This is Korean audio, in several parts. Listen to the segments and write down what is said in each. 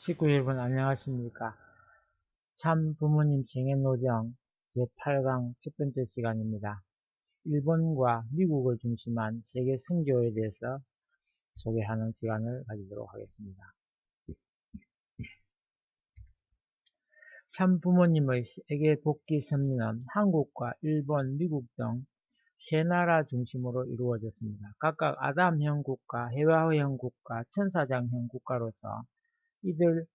식구 여러분 안녕하십니까? 참 부모님 쟁여노정 제8강 첫 번째 시간입니다. 일본과 미국을 중심한 세계 선교에 대해서 소개하는 시간을 가지도록 하겠습니다. 참 부모님의 세계 복귀 섭리는 한국과 일본, 미국 등 세 나라 중심으로 이루어졌습니다. 각각 아담형 국가, 해화형 국가, 천사장형 국가로서 이들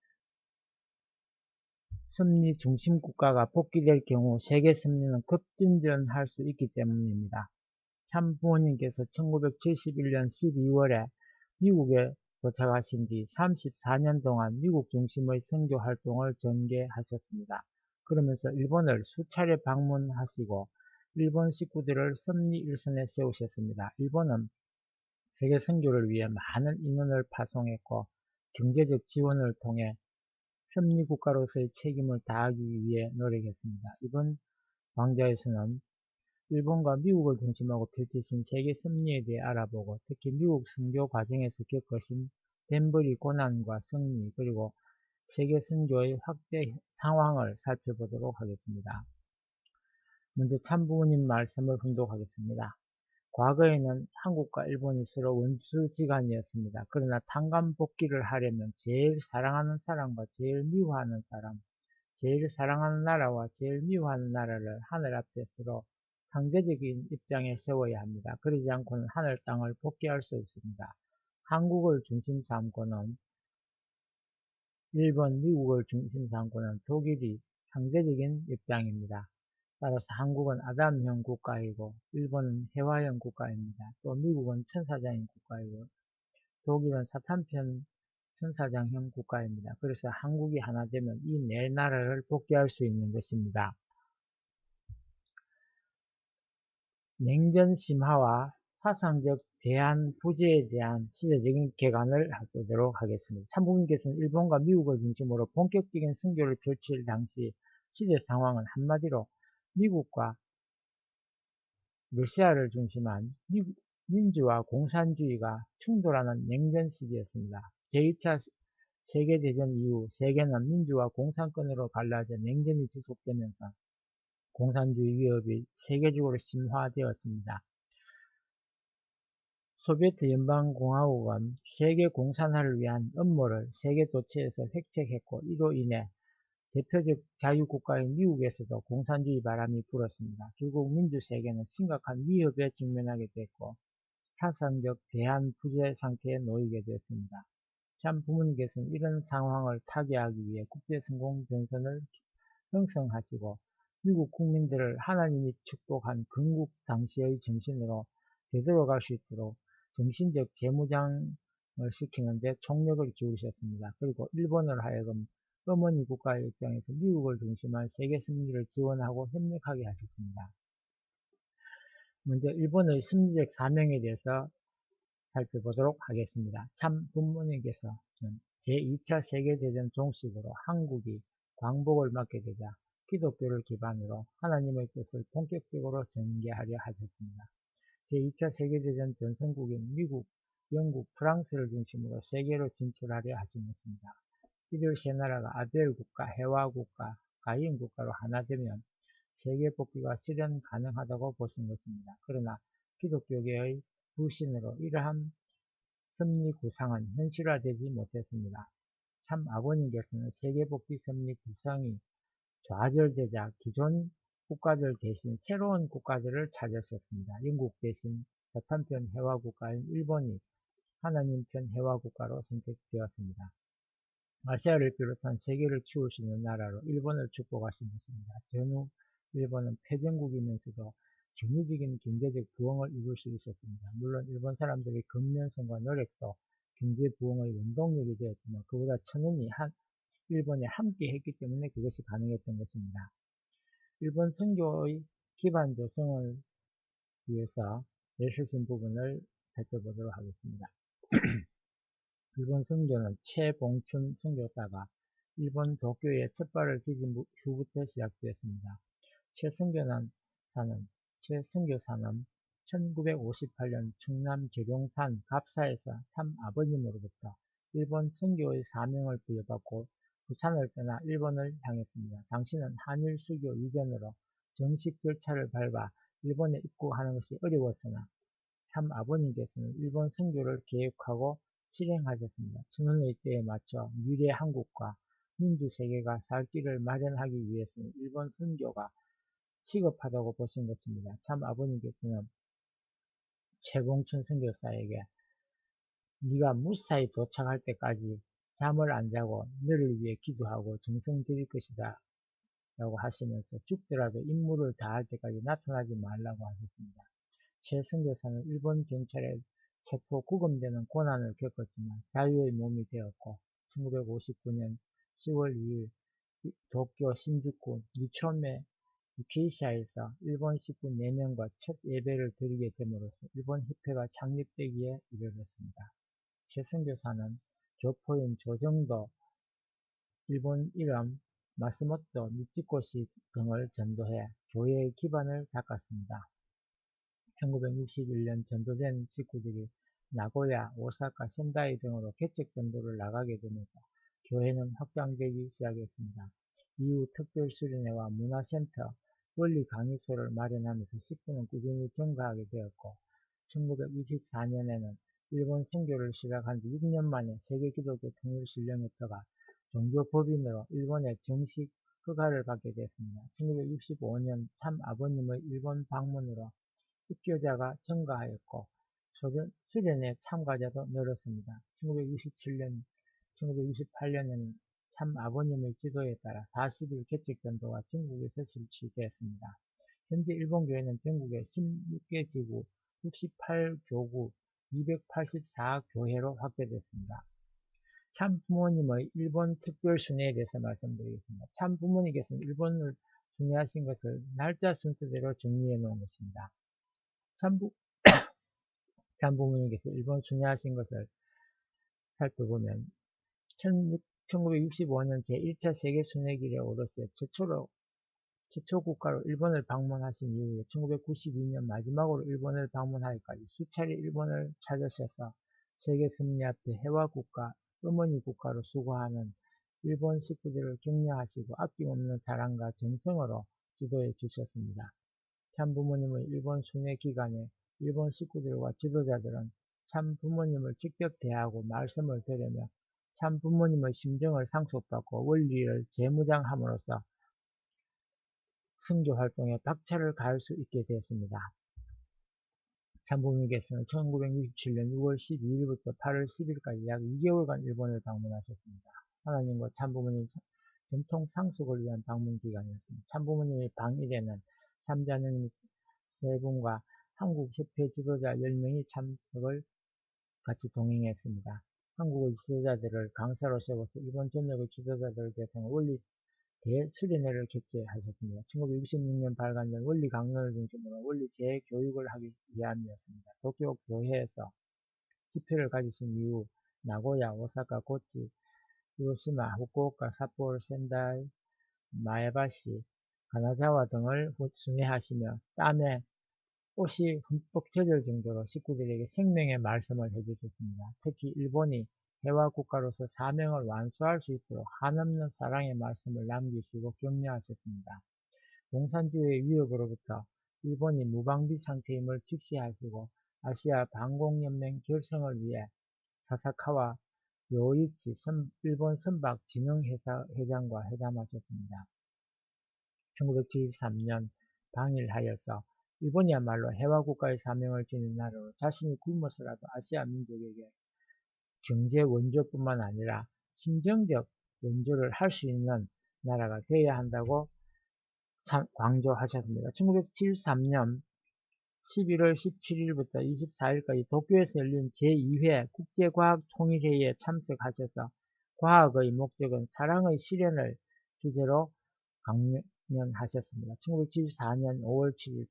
섭리 중심 국가가 복귀될 경우 세계 섭리는 급진전할 수 있기 때문입니다. 참 부모님께서 1971년 12월에 미국에 도착하신 지 34년 동안 미국 중심의 선교 활동을 전개하셨습니다. 그러면서 일본을 수차례 방문하시고 일본 식구들을 섭리 일선에 세우셨습니다. 일본은 세계 선교를 위해 많은 인원을 파송했고 경제적 지원을 통해 섭리국가로서의 책임을 다하기 위해 노력했습니다. 이번 강좌에서는 일본과 미국을 중심하고 펼치신 세계 섭리에 대해 알아보고 특히 미국 선교 과정에서 겪으신 덴버리 고난과 승리 그리고 세계 선교의 확대 상황을 살펴보도록 하겠습니다. 먼저 참부모님 말씀을 훈독하겠습니다. 과거에는 한국과 일본이 서로 원수지간이었습니다. 그러나 tan감복귀를 하려면 제일 사랑하는 사람과 제일 미워하는 사람, 제일 사랑하는 나라와 제일 미워하는 나라를 하늘 앞에 서로 상대적인 입장에 세워야 합니다. 그러지 않고는 하늘 땅을 복귀할 수 없습니다. 한국을 중심 삼고는 일본, 미국을 중심 삼고는 독일이 상대적인 입장입니다. 따라서 한국은 아담형 국가이고 일본은 해화형 국가입니다. 또 미국은 천사장형 국가이고 독일은 사탄편 천사장형 국가입니다. 그래서 한국이 하나 되면 이 네 나라를 복귀할 수 있는 것입니다. 냉전 심화와 사상적 대한 부재에 대한 시대적인 개관을 해보도록 하겠습니다. 참부님께서는 일본과 미국을 중심으로 본격적인 선교를 펼칠 당시 시대 상황은 한마디로 미국과 러시아를 중심한 민주와 공산주의가 충돌하는 냉전 시기였습니다. 제2차 세계대전 이후 세계는 민주와 공산권으로 갈라져 냉전이 지속되면서 공산주의 위협이 세계적으로 심화되었습니다. 소비에트 연방공화국은 세계 공산화를 위한 음모를 세계 도처에서 획책했고 이로 인해 대표적 자유국가인 미국에서도 공산주의 바람이 불었습니다. 결국 민주세계는 심각한 위협에 직면하게 됐고 사상적 대한 부재 상태에 놓이게 되었습니다. 참 부모님께서는 이런 상황을 타개하기 위해 국제성공 전선을 형성하시고 미국 국민들을 하나님이 축복한 건국 당시의 정신으로 되돌아갈 수 있도록 정신적 재무장을 시키는 데 총력을 기울이셨습니다. 그리고 일본을 하여금 어머니 국가의 입장에서 미국을 중심한 세계 승리를 지원하고 협력하게 하셨습니다. 먼저 일본의 승리적 사명에 대해서 살펴보도록 하겠습니다. 참 부모님께서는 제2차 세계대전 종식으로 한국이 광복을 맞게 되자 기독교를 기반으로 하나님의 뜻을 본격적으로 전개하려 하셨습니다. 제2차 세계대전 전선국인 미국, 영국, 프랑스를 중심으로 세계로 진출하려 하셨습니다. 이들 세 나라가 아벨국가, 해화국가, 가인국가로 하나 되면 세계 복귀가 실현 가능하다고 보신 것입니다. 그러나 기독교계의 불신으로 이러한 섭리 구상은 현실화되지 못했습니다. 참 아버님께서는 세계 복귀 섭리 구상이 좌절되자 기존 국가들 대신 새로운 국가들을 찾으셨습니다. 영국 대신 사탄편 해화국가인 일본이 하나님 편 해화국가로 선택되었습니다. 아시아를 비롯한 세계를 키울 수 있는 나라로 일본을 축복하신 것입니다. 전후 일본은 패전국이면서도 경제적인 경제적 부흥을 이룰 수 있었습니다. 물론 일본 사람들의 근면성과 노력도 경제 부흥의 원동력이 되었지만 그보다 천연히 일본에 함께 했기 때문에 그것이 가능했던 것입니다. 일본 선교의 기반 조성을 위해서 애쓰신 부분을 살펴보도록 하겠습니다. 일본 선교는 최봉춘 선교사가 일본 도쿄에 첫 발을 디딘 후부터 시작되었습니다. 최선교사는 1958년 충남 계룡산 갑사에서 참 아버님으로부터 일본 선교의 사명을 부여받고 부산을 떠나 일본을 향했습니다. 당시는 한일 수교 이전으로 정식 절차를 밟아 일본에 입국하는 것이 어려웠으나 참 아버님께서는 일본 선교를 계획하고 실행하셨습니다. 천년의 때에 맞춰 미래 한국과 민주 세계가 살 길을 마련하기 위해서는 일본 선교가 시급하다고 보신 것입니다. 참 아버님께서는 최봉춘 선교사에게 네가 무사히 도착할 때까지 잠을 안 자고 너를 위해 기도하고 정성 드릴 것이다 라고 하시면서 죽더라도 임무를 다할 때까지 나타나지 말라고 하셨습니다. 최 선교사는 일본 경찰에 체포 구금되는 고난을 겪었지만 자유의 몸이 되었고 1959년 10월 2일 도쿄 신주쿠 니촌메 게이샤에서 일본 식구 4명과 첫 예배를 드리게 됨으로써 일본 협회가 창립되기에 이르렀습니다. 최 선교사는 교포인 조정도, 일본 이름 마스모토 미치코시 등을 전도해 교회의 기반을 닦았습니다. 1961년 전도된 식구들이 나고야, 오사카, 센다이 등으로 개척 전도를 나가게 되면서 교회는 확장되기 시작했습니다. 이후 특별수련회와 문화센터, 원리 강의소를 마련하면서 식구는 꾸준히 증가하게 되었고 1964년에는 일본 선교를 시작한 지 6년 만에 세계기독교 통일신령협회가 종교법인으로 일본에 정식 허가를 받게 되었습니다. 1965년 참 아버님의 일본 방문으로 입교자가 증가하였고 수련회 참가자도 늘었습니다. 1967년, 1968년에는 참 아버님의 지도에 따라 40일 개척전도가 전국에서 실시되었습니다. 현재 일본교회는 전국에 16개 지구, 68교구, 284교회로 확대됐습니다. 참 부모님의 일본 특별 순회에 대해서 말씀드리겠습니다. 참 부모님께서는 일본을 순회하신 것을 날짜 순서대로 정리해 놓은 것입니다. 참 부모님께서 일본 순회하신 것을 살펴보면 1965년 제1차 세계 순회길에 오르세 최초 국가로 일본을 방문하신 이후에 1992년 마지막으로 일본을 방문하기까지 수차례 일본을 찾으셔서 세계 승리 앞에 해화국가, 어머니 국가로 수고하는 일본 식구들을 격려하시고 아낌없는 사랑과 정성으로 지도해 주셨습니다. 참 부모님의 일본 순회 기간에 일본 식구들과 지도자들은 참 부모님을 직접 대하고 말씀을 들으며 참 부모님의 심정을 상속받고 원리를 재무장함으로써 선교 활동에 박차를 가할 수 있게 되었습니다. 참 부모님께서는 1967년 6월 12일부터 8월 10일까지 약 2개월간 일본을 방문하셨습니다. 하나님과 참 부모님 전통 상속을 위한 방문 기간이었습니다. 참 부모님의 방일에는 참자는 3분과 한국 협회 지도자 10명이 참석을 같이 동행했습니다. 한국의 지도자들을 강사로 세워서 일본 전역의 지도자들을 대상으로 원리 대수련회를 개최하셨습니다. 1966년 발간된 원리 강론을 중심으로 원리 재교육을 하기 위함이었습니다. 도쿄 교회에서 집회를 가지신 이후 나고야, 오사카, 고치, 히로시마, 후쿠오카, 삿포로, 센다이, 마에바시, 가나자와 등을 순회하시며 땀에 옷이 흠뻑 젖을 정도로 식구들에게 생명의 말씀을 해주셨습니다. 특히 일본이 해화국가로서 사명을 완수할 수 있도록 한없는 사랑의 말씀을 남기시고 격려하셨습니다. 공산주의의 위협으로부터 일본이 무방비 상태임을 직시하시고 아시아 방공연맹 결성을 위해 사사카와 요이치 일본 선박 진흥회장과 회담하셨습니다. 1973년 방일하여서 일본이야말로 해화국가의 사명을 지닌 나라로 자신이 굶어서라도 아시아 민족에게 경제 원조뿐만 아니라 심정적 원조를 할 수 있는 나라가 되어야 한다고 강조하셨습니다. 1973년 11월 17일부터 24일까지 도쿄에서 열린 제2회 국제과학통일회의에 참석하셔서 과학의 목적은 사랑의 실현을 주제로 강연하셨습니다. 1974년 5월 7일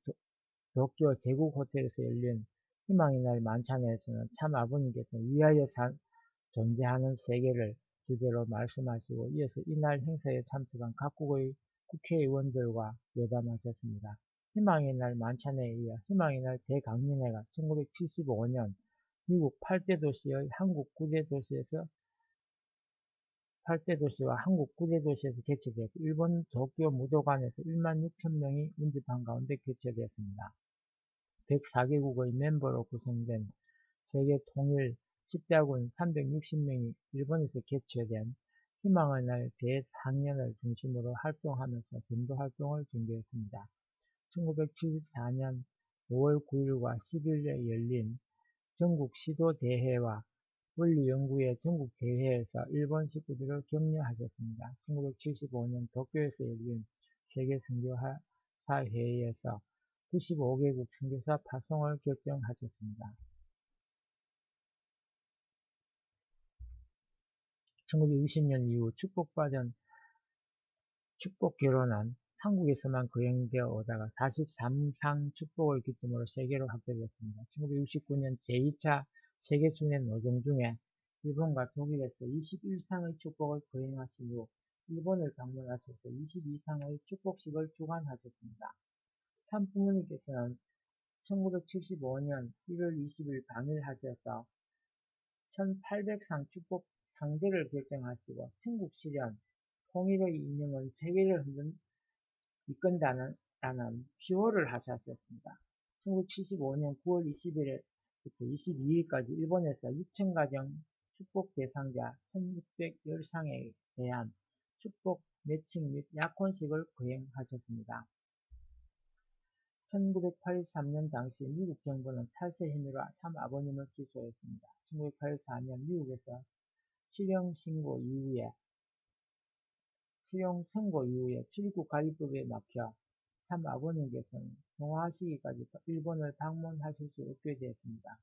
도쿄 제국호텔에서 열린 희망의 날 만찬에서는 참 아버님께서 위하여 존재하는 세계를 주제로 말씀하시고 이어서 이날 행사에 참석한 각국의 국회의원들과 교담하셨습니다. 희망의 날 만찬에 이어 희망의 날 대강연회가 1975년 미국 8대 도시의 한국 9대 도시에서 8대 도시와 한국 9대 도시에서 개최되었고 일본 도쿄 무도관에서 1만 6천 명이 운집한 가운데 개최되었습니다. 104개국의 멤버로 구성된 세계 통일 십자군 360명이 일본에서 개최된 희망의 날 대학년을 중심으로 활동하면서 전도 활동을 전개했습니다. 1974년 5월 9일과 10일에 열린 전국 시도대회와 원리연구회 전국대회에서 일본 식구들을 격려하셨습니다. 1975년 도쿄에서 열린 세계선교사회의에서 95개국 선교사 파송을 결정하셨습니다. 1960년 이후 축복결혼은 한국에서만 거행되어 오다가 43상 축복을 기점으로 세계로 확대되었습니다. 1969년 제2차 세계순회 노정 중에 일본과 독일에서 21상의 축복을 거행하신 후 일본을 방문하셔서 22상의 축복식을 주관하셨습니다. 참부모님께서는 1975년 1월 20일 방일하셔서 1800상 축복 상대를 결정하시고 천국실현 통일의 이념은 세계를 이끈다는 표어를 하셨습니다. 1975년 9월 20일부터 22일까지 일본에서 6,000가정 축복 대상자 1,610상에 대한 축복 매칭 및 약혼식을 거행하셨습니다. 1983년 당시 미국 정부는 탈세 혐의로 참아버님을 기소했습니다. 1984년 미국에서 실형 선고 이후에 출입국 관리법에 막혀 참아버님께서는 성화하시기까지 일본을 방문하실 수 없게 되었습니다.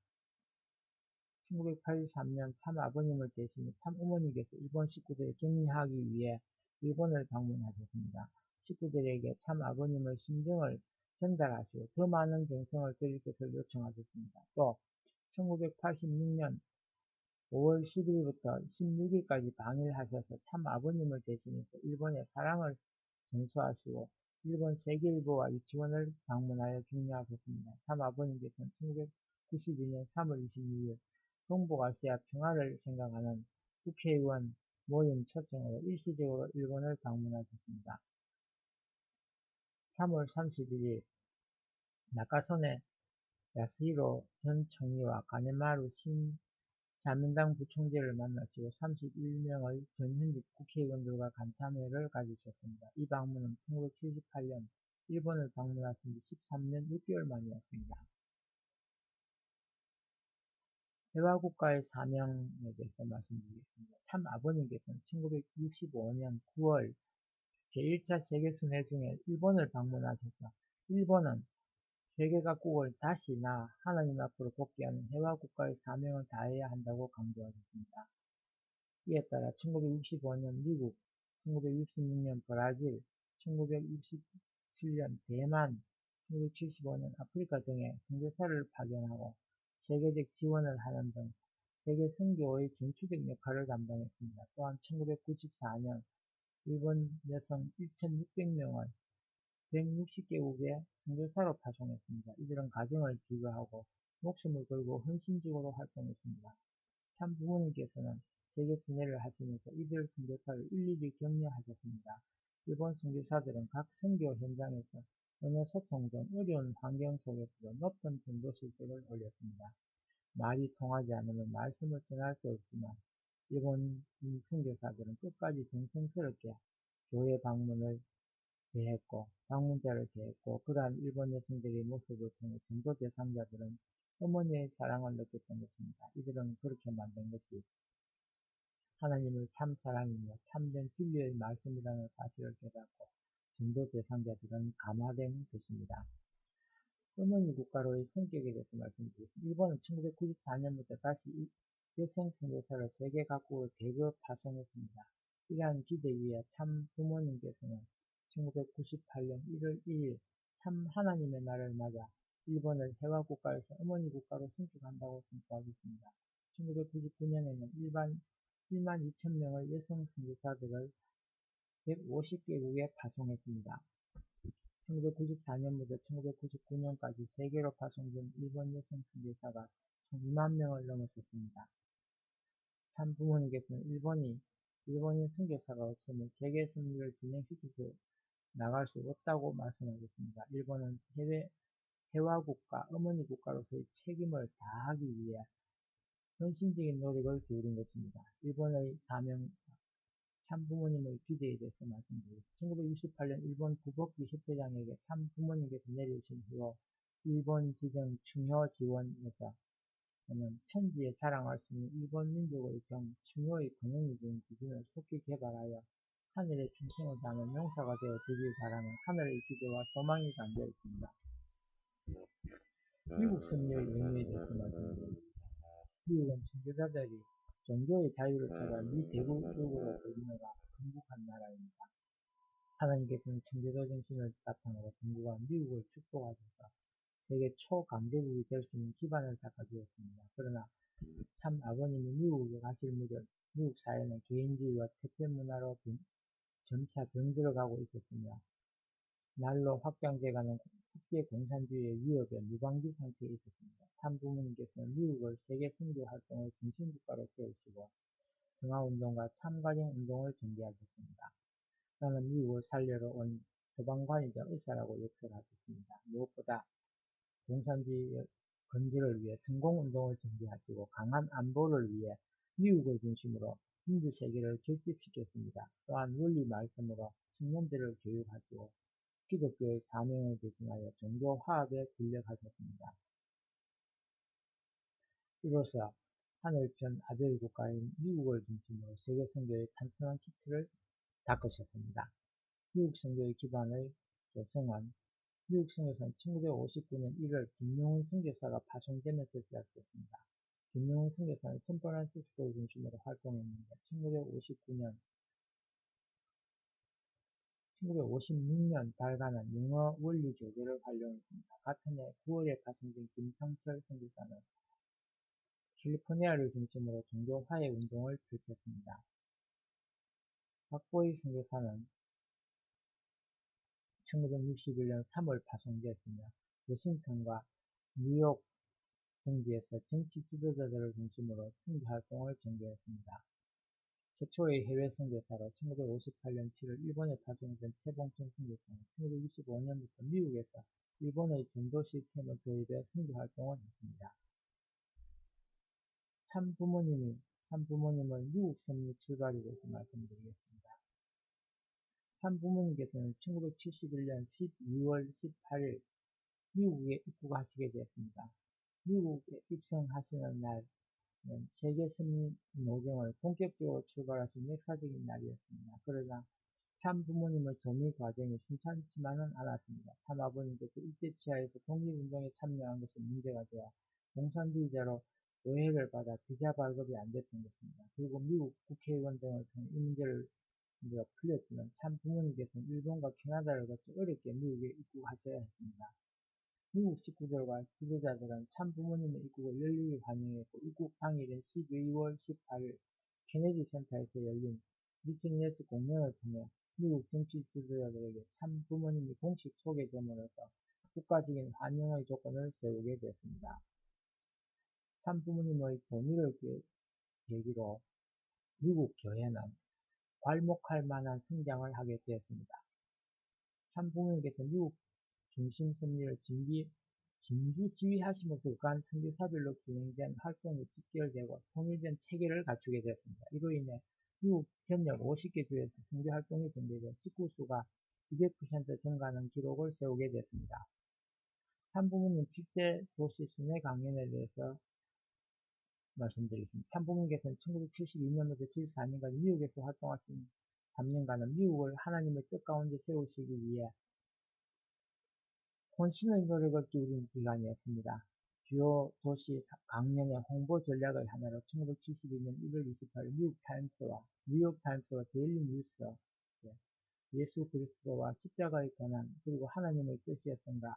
1983년 참아버님을 대신해 참어머니께서 일본 식구들을 격려하기 위해 일본을 방문하셨습니다. 식구들에게 참아버님의 심정을 전달하시고 더 많은 정성을 드릴 것을 요청하셨습니다. 또 1986년 5월 10일부터 16일까지 방일하셔서 참아버님을 대신해서 일본의 사랑을 전수하시고 일본 세계일보와 유치원을 방문하여 격려하셨습니다. 참아버님께서는 1992년 3월 26일 동북아시아 평화를 생각하는 국회의원 모임 초청으로 일시적으로 일본을 방문하셨습니다. 3월 31일 나카소네 야스히로 전 총리와 가네마루 자민당 부총재를 만나시고 31명의 전현직 국회의원들과 간담회를 가지셨습니다. 이 방문은 1978년 일본을 방문하신 지 13년 6개월 만이었습니다. 해화국가의 사명에 대해서 말씀드리겠습니다. 참 아버님께서는 1965년 9월 제1차 세계순회 중에 일본을 방문하셔서 일본은 세계각국을 다시 하나님 앞으로 복귀하는 해화국가의 사명을 다해야 한다고 강조하셨습니다. 이에 따라 1965년 미국, 1966년 브라질, 1967년 대만, 1975년 아프리카 등에 선교사를 파견하고 세계적 지원을 하는 등 세계 선교의 중추적 역할을 담당했습니다. 또한 1994년 일본 여성 1,600명을 160개국의 선교사로 파송했습니다. 이들은 가정을 기거하고 목숨을 걸고 헌신적으로 활동했습니다. 참 부모님께서는 세계 순회를 하시면서 이들 선교사를 일일이 격려하셨습니다. 일본 선교사들은 각 선교 현장에서 언어 소통 등 어려운 환경 속에서도 높은 전도 실적을 올렸습니다. 말이 통하지 않으면 말씀을 전할 수 없지만 일본 선교사들은 끝까지 정성스럽게 교회 방문을 방문자를 대했고, 그러한 일본 여성들의 모습을 통해 전도 대상자들은 어머니의 사랑을 느꼈던 것입니다. 이들은 그렇게 만든 것이 하나님의 참 사랑이며 참된 진리의 말씀이라는 사실을 깨닫고 전도 대상자들은 감화된 것입니다. 어머니 국가로의 성격에 대해서 말씀드리겠습니다. 일본은 1994년부터 다시 여성 선교사를 세계 각국을 대거 파송했습니다. 이러한 기대 위에 참 부모님께서는 1998년 1월 1일 참 하나님의 날을 맞아 일본을 해화국가에서 어머니 국가로 선출한다고 선포하겠습니다. 1999년에는 1만 2천명의 여성 선교사들을 150개국에 파송했습니다. 1994년부터 1999년까지 세계로 파송된 일본 여성 선교사가 총 2만 명을 넘었었습니다. 참 부모님께서는 일본이 일본인 선교사가 없으면 세계 승리를 진행시켜 나갈 수 없다고 말씀하셨습니다. 일본은 해화국가, 어머니 국가로서의 책임을 다하기 위해 헌신적인 노력을 기울인 것입니다. 일본의 사명, 참부모님의 기대에 대해서 말씀드리겠습니다. 1968년 일본 구복기 협회장에게 참부모님께서 내려주신 후로 일본 지정 충효 지원에서 는 천지에 자랑할 수 있는 일본 민족의 정, 충효의 근원이 된 기준을 속히 개발하여 하늘의 충성을 다하는 용사가 되어 주길 바라는 하늘의 기대와 소망이 담겨 있습니다. 미국 승리의 의미에 대해서 말씀드립니다. 미국은 청교자들이 종교의 자유를 찾아 미 대국으로 돌리느라 건국한 나라입니다. 하나님께서는 청교도 정신을 바탕으로 건국한 미국을 축복하셔서 세계 초강대국이 될 수 있는 기반을 닦아주었습니다. 그러나 참 아버님이 미국에 가실 무렵 미국 사회는 개인주의와 퇴폐 문화로 점차 병들어가고 있었으며 날로 확장돼가는 국제 공산주의의 위협에 무방비 상태에 있었습니다. 참 부모님께서는 미국을 세계 선교 활동의 중심국가로 세우시고 평화운동과 참가정운동을 전개하셨습니다. 나는 미국을 살려러 온 소방관이자 의사라고 역설하셨습니다. 무엇보다 공산주의의 건재를 위해 성공운동을 전개하시고 강한 안보를 위해 미국을 중심으로 민주세계를 결집시켰습니다. 또한 원리 말씀으로 청년들을 교육하시고 기독교의 사명을 대신하여 종교 화합에 진력하셨습니다. 이로써 하늘편 아들 국가인 미국을 중심으로 세계 선교의 탄탄한 기틀을 닦으셨습니다. 미국 선교의 기반의 조성은 미국 선교사는 1959년 1월 김용훈 선교사가 파송되면서 시작됐습니다. 김용훈 선교사는 샌프란시스코를 중심으로 활동했는데 1956년 발간한 영어 원리 교재를 활용했습니다. 같은 해 9월에 파송된 김상철 선교사는 캘리포니아를 중심으로 종교 화해 운동을 펼쳤습니다. 박보희 선교사는 1961년 3월 파송되었으며 워싱턴과 뉴욕 등지에서 정치 지도자들을 중심으로 선교 활동을 전개했습니다. 최초의 해외 선교사로 1958년 7월 일본에 파송된 최봉천 선교사는 1965년부터 미국에서 일본의 전도 시스템을 도입해 선교 활동을 했습니다. 참부모님은 미국 섭리 출발에 대해서 말씀드리겠습니다. 참부모님께서는 1971년 12월 18일 미국에 입국하시게 되었습니다. 미국에 입성하시는 날은 세계 승리 노경을 본격적으로 출발하신 역사적인 날이었습니다. 그러나 참부모님의 도미 과정이 순탄치만은 않았습니다. 참아버님께서 일제치하에서 독립운동에 참여한 것이 문제가 되어 공산주의자로 오해를 받아 비자 발급이 안 됐던 것입니다. 그리고 미국 국회의원 등을 통해 이 문제가 풀렸지만 참부모님께서는 일본과 캐나다를 거쳐 어렵게 미국에 입국하셔야 했습니다. 미국 식구들과 지도자들은 참부모님의 입국을 열렬히 환영했고 입국 당일인 12월 18일 케네디 센터에서 열린 리트니네스 공연을 통해 미국 정치 지도자들에게 참부모님이 공식 소개됨으로써 국가적인 환영의 조건을 세우게 되었습니다. 참부모님의 도미를 계기로 미국 교회는 괄목할 만한 성장을 하게 되었습니다. 참부모님께서 미국 중심 섭리를 진두 지휘하시면서 그간 선교사별로 진행된 활동이 직결되고 통일된 체계를 갖추게 되었습니다. 이로 인해 미국 전역 50개 주에서 선교 활동이 전개돼 식구 수가 200% 증가하는 기록을 세우게 되었습니다. 참부모님 7대 도시 순회 강연에 대해서 말씀드리겠습니다. 참부모님께서는 1972년부터 74년까지 미국에서 활동하신 3년간은 미국을 하나님의 뜻 가운데 세우시기 위해 혼신의 노력을 기울인 기간이었습니다. 주요 도시 강연의 홍보 전략의 하나로 1972년 1월 28일 뉴욕타임스와 데일리 뉴스, 예수 그리스도와 십자가의 고난, 그리고 하나님의 뜻이었던가,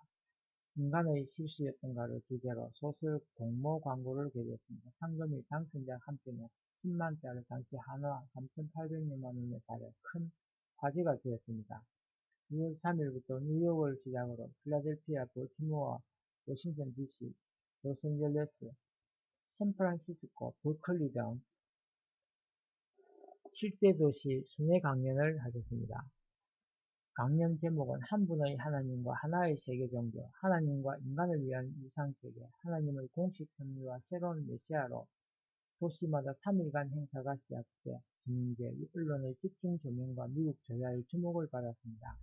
인간의 실수였던가를 주제로 소설 공모 광고를 게재했습니다. 상금이 당첨자 한 편에 10만짜리 당시 한화 3,800여만 원에 달해 큰 화제가 되었습니다. 6월 3일부터 뉴욕을 시작으로 필라델피아, 볼티모어, 워싱턴 DC, 로스앤젤레스, 샌프란시스코, 버클리 등 7대 도시 순회 강연을 하셨습니다. 강연 제목은 한 분의 하나님과 하나의 세계 종교, 하나님과 인간을 위한 이상세계, 하나님의 공식 섭리와 새로운 메시아로 도시마다 3일간 행사가 시작돼 진행돼 언론의 집중 조명과 미국 조야의 주목을 받았습니다.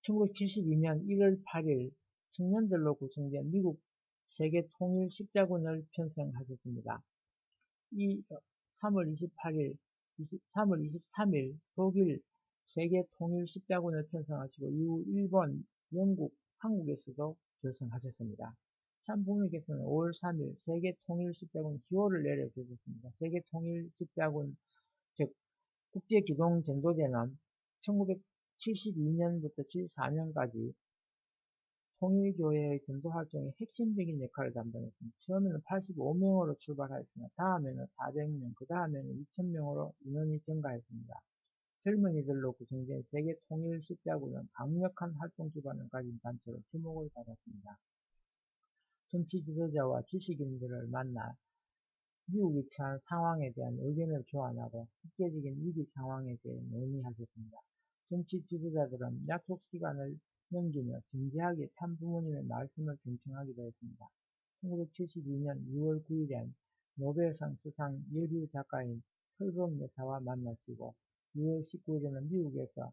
1972년 1월 8일 청년들로 구성된 미국 세계 통일 십자군을 편성하셨습니다. 3월 23일 독일 세계 통일 십자군을 편성하시고 이후 일본, 영국, 한국에서도 결성하셨습니다. 참부모님께서는 5월 3일 세계 통일 십자군 기호를 내려주셨습니다. 세계 통일 십자군, 즉 국제기동 전도대는 1972년부터 74년까지 통일교회의 전도활동의 핵심적인 역할을 담당했습니다. 처음에는 85명으로 출발하였으나 다음에는 400명, 그 다음에는 2000명으로 인원이 증가했습니다. 젊은이들로 구성된 세계 통일 십자군은 강력한 활동 기반을 가진 단체로 주목을 받았습니다. 정치 지도자와 지식인들을 만나 미국이 처한 상황에 대한 의견을 교환하고 국제적인 위기 상황에 대해 논의하셨습니다. 정치 지도자들은 약속 시간을 넘기며 진지하게 참부모님의 말씀을 경청하기도 했습니다. 1972년 6월 9일엔 노벨상 수상 여류 작가인 펄범 여사와 만나시고 6월 19일에는 미국에서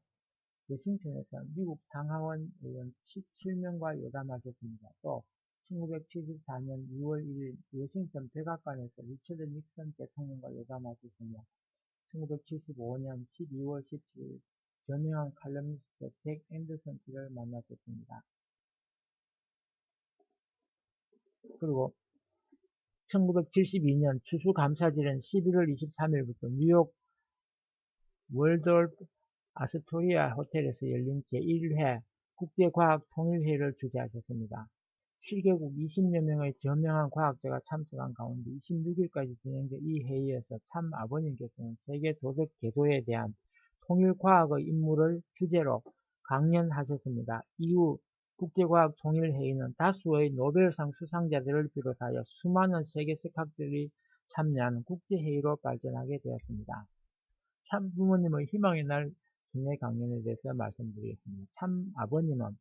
워싱턴에서 미국 상하원 의원 17명과 요담하셨습니다. 또 1974년 6월 1일 워싱턴 백악관에서 리처드 닉슨 대통령과 요담하셨으며 1975년 12월 17일 저명한 칼럼니스트 잭 앤더슨 씨를 만나셨습니다. 그리고 1972년 추수감사절은 11월 23일부터 뉴욕 월돌프 아스토리아 호텔에서 열린 제1회 국제과학통일회의를 주재하셨습니다. 7개국 20여 명의 저명한 과학자가 참석한 가운데 26일까지 진행된 이 회의에서 참 아버님께서는 세계 도덕 계도에 대한 통일과학의 임무를 주제로 강연하셨습니다. 이후 국제과학통일회의는 다수의 노벨상 수상자들을 비롯하여 수많은 세계 석학들이 참여하는 국제회의로 발전하게 되었습니다. 참 부모님의 희망의 날 순회 강연에 대해서 말씀드리겠습니다. 참 아버님은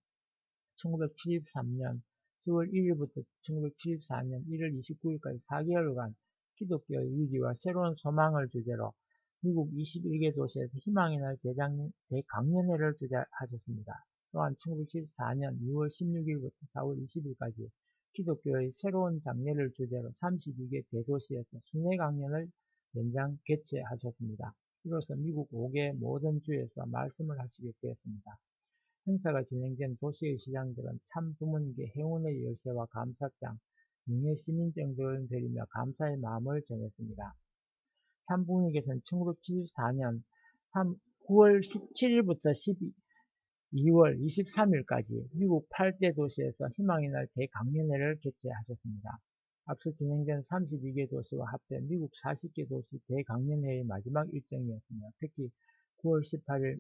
1973년 10월 1일부터 1974년 1월 29일까지 4개월간 기독교의 위기와 새로운 소망을 주제로 미국 21개 도시에서 희망의 날 대강연회를 주재하셨습니다. 또한 1974년 2월 16일부터 4월 20일까지 기독교의 새로운 장래를 주제로 32개 대도시에서 순회 강연을 연장 개최하셨습니다. 이로써 미국 5개 모든 주에서 말씀을 하시게 되었습니다. 행사가 진행된 도시의 시장들은 참 부모님께 행운의 열쇠와 감사장, 명예 시민증 등을 드리며 감사의 마음을 전했습니다. 참 부모님께서는 1974년 9월 17일부터 2월 23일까지 미국 8대 도시에서 희망의 날 대강연회를 개최하셨습니다. 앞서 진행된 32개 도시와 합해 미국 40개 도시 대강연회의 마지막 일정이었으며 특히 9월 18일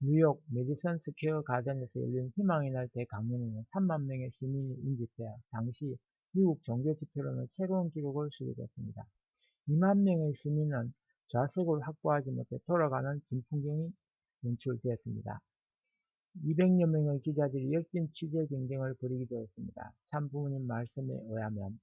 뉴욕 메디슨 스퀘어 가든에서 열린 희망의 날 대강연회는 3만 명의 시민이 인집되어 당시 미국 종교 지표로는 새로운 기록을 수립했습니다. 2만 명의 시민은 좌석을 확보하지 못해 돌아가는 진풍경이 연출되었습니다. 200여 명의 기자들이 열띤 취재 경쟁을 벌이기도 했습니다. 참 부모님 말씀에 의하면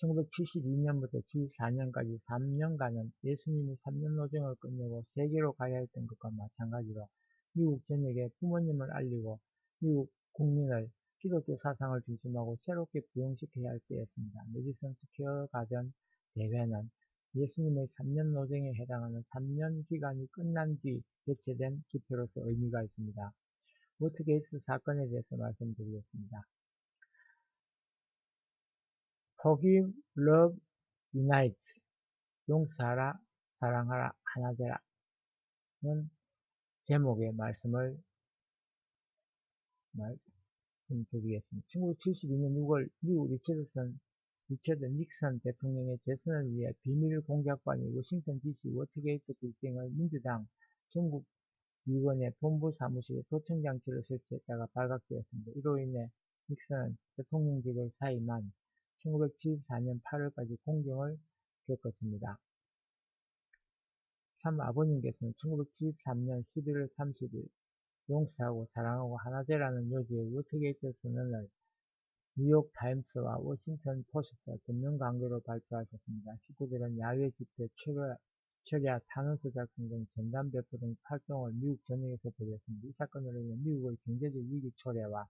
1972년부터 74년까지 3년간은 예수님이 3년 노정을 끝내고 세계로 가야 했던 것과 마찬가지로 미국 전역에 부모님을 알리고 미국 국민을 기독교 사상을 중심하고 새롭게 부흥시켜야 할 때였습니다. 메디슨 스퀘어 가든 대회는 예수님의 3년 노정에 해당하는 3년 기간이 끝난 뒤 개최된 기표로서 의미가 있습니다. 워터게이트 사건에 대해서 말씀드리겠습니다. Forgive, Love, Unite, 용서하라, 사랑하라, 하나 되라 는 제목의 말씀을 말씀드리겠습니다. 1972년 6월 미국 리처드 닉슨 대통령의 재선을 위해 비밀 공작반이 워싱턴 DC 워터게이트 빌딩의 민주당 전국 위원회 본부 사무실에 도청 장치를 설치했다가 발각되었습니다. 이로 인해 닉슨은 대통령직을 사임한 1974년 8월까지 공경을 겪었습니다. 참 아버님께서는 1973년 11월 30일 용서하고 사랑하고 하나 되라는 요지의 워터게이트 선언을 뉴욕 타임스와 워싱턴 포스트 전면 광고로 발표하셨습니다. 식구들은 야외 집회, 철야, 탄원서작성 등 전담 배포 등 활동을 미국 전역에서 벌였습니다. 이 사건으로 인해 미국의 경제적 위기 초래와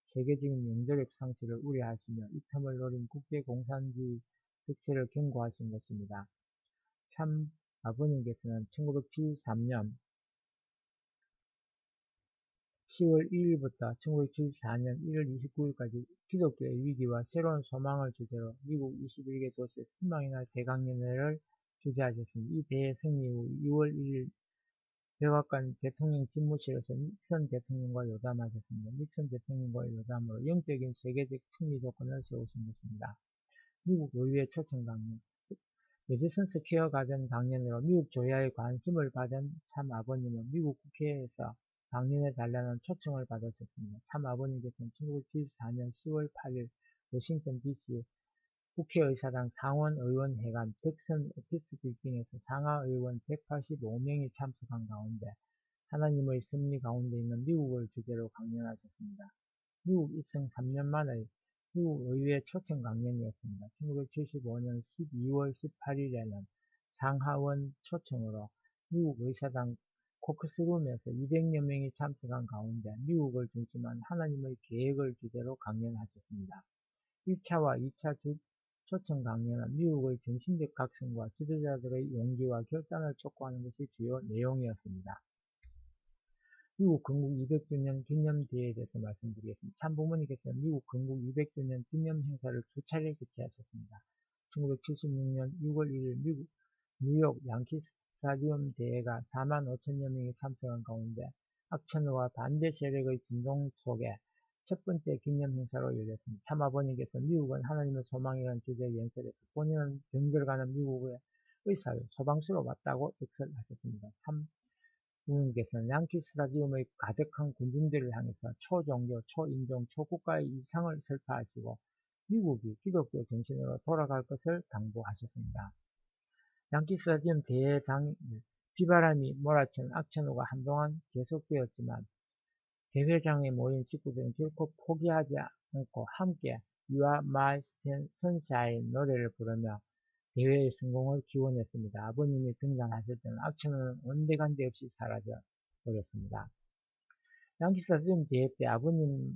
세계적인 영도력 상실을 우려하시며 이 틈을 노린 국제공산주의 득세를 경고하신 것입니다. 참 아버님께서는 1973년 10월 1일부터 1974년 1월 29일까지 기독교의 위기와 새로운 소망을 주제로 미국 21개 도시의 순망의 날 대강연회를 주재하셨습니다. 이 대회 승리 후 2월 1일 백악관 대통령 집무실에서 닉슨 대통령과 요담하셨습니다. 닉슨 대통령과 요담으로 영적인 세계적 승리 조건을 세우신 것입니다. 미국 의회 초청 강연 메디슨 스퀘어 가든 강연으로 미국 조야의 관심을 받은 참 아버님은 미국 국회에서 강연해 달라는 초청을 받았었습니다. 참 아버님께서는 1974년 10월 8일 워싱턴 DC 국회의사당 상원의원회관 잭슨 오피스 빌딩에서 상하의원 185명이 참석한 가운데 하나님의 섭리 가운데 있는 미국을 주제로 강연하셨습니다. 미국 입성 3년 만의 미국 의회 초청 강연이었습니다. 1975년 12월 18일에는 상하원 초청으로 미국 의사당 코크스룸에서 200여 명이 참석한 가운데 미국을 중심한 하나님의 계획을 주제로 강연하셨습니다. 1차와 2차 초청 강연은 미국의 정신적 각성과 지도자들의 용기와 결단을 촉구하는 것이 주요 내용이었습니다. 미국 건국 200주년 기념대회에 대해서 말씀드리겠습니다. 참 부모님께서는 미국 건국 200주년 기념 행사를 두 차례 개최하셨습니다. 1976년 6월 1일 미국 뉴욕 양키스 스타디움 대회가 4만 5천여 명이 참석한 가운데 악천후와 반대 세력의 진동 속에 첫 번째 기념 행사로 열렸습니다. 참 아버님께서 미국은 하나님의 소망이라는 주제의 연설에서 본인은 병들어가는 미국의 의사를 소방수로 왔다고 역설하셨습니다. 참 부모님께서는 양키 스타디움의 가득한 군중들을 향해서 초종교, 초인종, 초국가의 이상을 설파하시고 미국이 기독교 정신으로 돌아갈 것을 당부하셨습니다. 양키 스타디움 대회 당일 비바람이 몰아친 악천후가 한동안 계속되었지만 대회장에 모인 식구들은 결코 포기하지 않고 함께 You Are My Sunshine 노래를 부르며 대회의 성공을 기원했습니다. 아버님이 등장하실 때는 악천후는 온데간데 없이 사라져 버렸습니다. 양키스타디움 대회 때 아버님의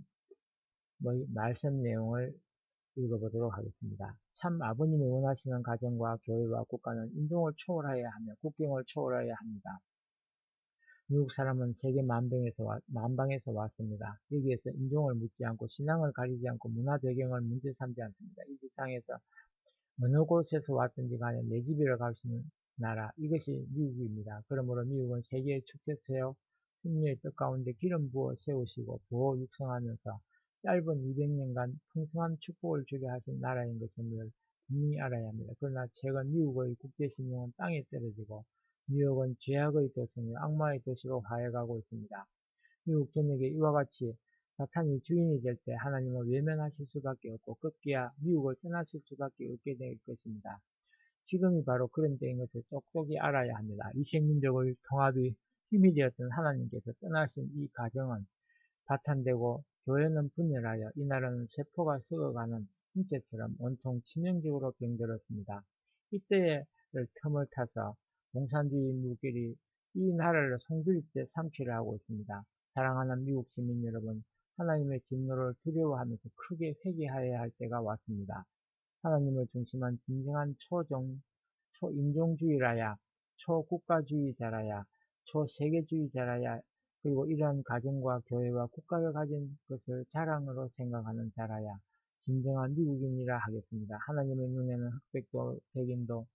말씀 내용을 읽어보도록 하겠습니다. 참 아버님이 원하시는 가정과 교회와 국가는 인종을 초월해야 하며 국경을 초월해야 합니다. 미국 사람은 세계 만방에서 왔습니다. 여기에서 인종을 묻지 않고 신앙을 가리지 않고 문화 배경을 문제 삼지 않습니다. 이 세상에서 어느 곳에서 왔든지 간에 내 집이라 갈 수 있는 나라, 이것이 미국입니다. 그러므로 미국은 세계의 축제체요 승리의 뜻 가운데 기름 부어 세우시고 보호 육성하면서 짧은 200년간 풍성한 축복을 주게 하신 나라인 것을 분명히 알아야 합니다. 그러나 최근 미국의 국제신용은 땅에 떨어지고 뉴욕은 죄악의 도성이요 악마의 도시로 화해가고 있습니다. 미국 전역에 이와 같이 사탄이 주인이 될 때 하나님을 외면하실 수밖에 없고 급기야 미국을 떠나실 수밖에 없게 될 것입니다. 지금이 바로 그런 때인 것을 똑똑히 알아야 합니다. 이색민족의 통합이 힘이 되었던 하나님께서 떠나신 이 가정은 파탄되고 교회는 분열하여 이 나라는 세포가 썩어가는 인체처럼 온통 치명적으로 병들었습니다. 이때를 틈을 타서 공산주의 무기들이 이 나라를 송두리째 삼키려 하고 있습니다. 사랑하는 미국 시민 여러분, 하나님의 진노를 두려워하면서 크게 회개하여야 할 때가 왔습니다. 하나님을 중심한 진정한 초인종주의라야, 초국가주의자라야, 초세계주의자라야, 그리고 이러한 가정과 교회와 국가를 가진 것을 자랑으로 생각하는 자라야 진정한 미국인이라 하겠습니다. 하나님의 눈에는 흑백도, 백인도,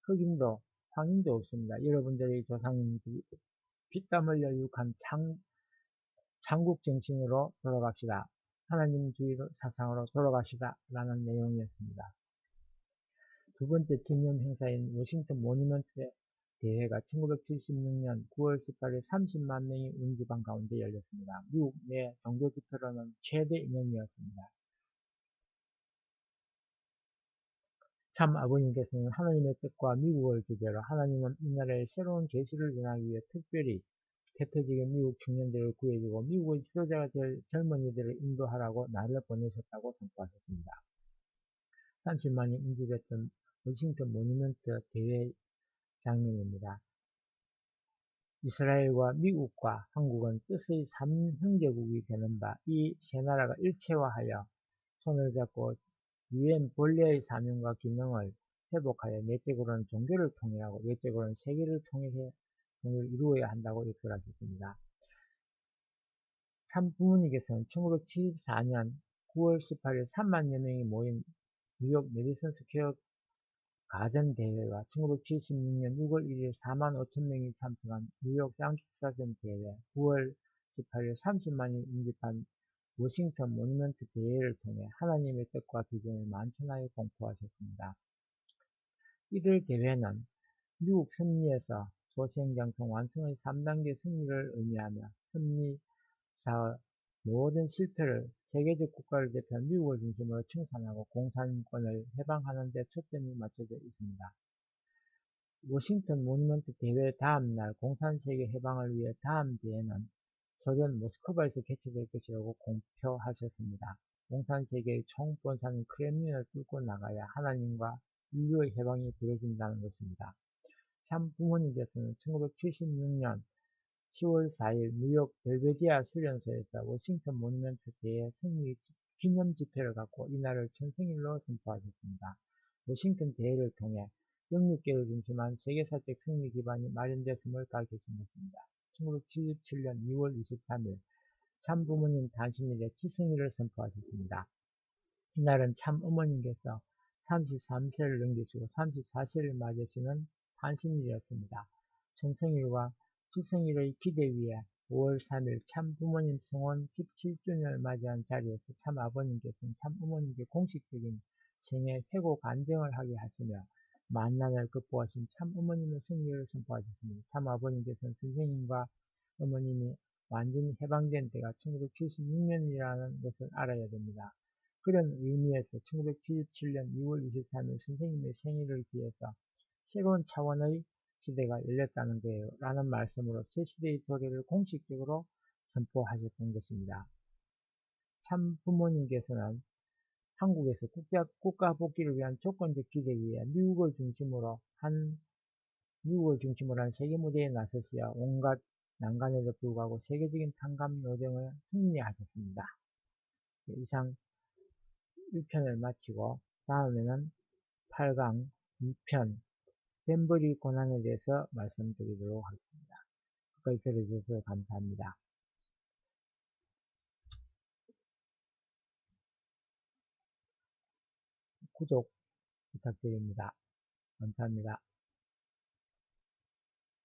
흑인도, 황인도 없습니다. 여러분들의 조상님들이 피땀 흘려 유익한 창국 정신으로 돌아갑시다. 하나님주의 사상으로 돌아가시다. 라는 내용이었습니다. 두 번째 기념 행사인 워싱턴 모니먼트 대회가 1976년 9월 18일 30만 명이 운집한 가운데 열렸습니다. 미국 내 종교 집회로는 최대 인원이었습니다. 참 아버님께서는 하나님의 뜻과 미국을 주제로 하나님은 이 나라에 새로운 계시를 전하기 위해 특별히 대표적인 미국 청년들을 구해주고 미국의 지도자가 될 젊은이들을 인도하라고 나를 보내셨다고 선포하셨습니다. 30만이 운집했던 워싱턴 모니먼트 대회 장면입니다. 이스라엘과 미국과 한국은 뜻의 3형제국이 되는 바 이 세 나라가 일체화하여 손을 잡고 유엔 본래의 사명과 기능을 회복하여 내적으로는 종교를 통일하고 외적으로는 세계를 통일해 이루어야 한다고 역설하셨습니다. 참 부모님께서는 1974년 9월 18일 3만여 명이 모인 뉴욕 메디슨 스퀘어 가든 대회와 1976년 6월 1일 4만 5천 명이 참석한 뉴욕 양키스타전 대회, 9월 18일 30만이 응집한 워싱턴 모니먼트 대회를 통해 하나님의 뜻과 비전을 만천하에 공포하셨습니다. 이들 대회는 미국 승리에서 소시행장통 완성의 3단계 승리를 의미하며 승리사의 모든 실패를 세계적 국가를 대표한 미국을 중심으로 청산하고 공산권을 해방하는 데 초점이 맞춰져 있습니다. 워싱턴 모니먼트 대회 다음 날 공산세계 해방을 위해 다음 대회는 소련 모스크바에서 개최될 것이라고 공표하셨습니다. 공산세계의 총본산인 크렘린을 뚫고 나가야 하나님과 인류의 해방이 이루어진다는 것입니다. 참 부모님께서는 1976년 10월 4일 뉴욕 벨베디아 수련소에서 워싱턴 모니먼트 대회 승리 기념 집회를 갖고 이날을 천생일로 선포하셨습니다. 워싱턴 대회를 통해 영육계를 중심한 세계사적 승리 기반이 마련됐음을 밝히신 것입니다. 1977년 2월 23일 참 부모님 단신일에 지승일을 선포하셨습니다. 이날은 참 어머님께서 33세를 넘기시고 34세를 맞으시는 단신일이었습니다. 천성일과 지성일의 기대 위에 5월 3일 참 부모님 성원 17주년을 맞이한 자리에서 참 아버님께서는 참 어머님께 공식적인 생애 회고 간증을 하게 하시며 만난을 극복하신 참 어머님의 승리를 선포하셨습니다. 참 아버님께서는 선생님과 어머님이 완전히 해방된 때가 1976년이라는 것을 알아야 됩니다. 그런 의미에서 1977년 2월 23일 선생님의 생일을 기해서 새로운 차원의 시대가 열렸다는 거예요. 라는 말씀으로 새 시대의 도래를 공식적으로 선포하셨던 것입니다. 참 부모님께서는 한국에서 국가 복귀를 위한 조건적 기대 위에 미국을 중심으로 한 세계 무대에 나서시어 온갖 난관에도 불구하고 세계적인 탕감 노정을 승리하셨습니다. 이상 1편을 마치고 다음에는 8강 2편 벤버리 고난에 대해서 말씀드리도록 하겠습니다. 끝까지 들어주셔서 감사합니다. 구독 부탁드립니다. 감사합니다.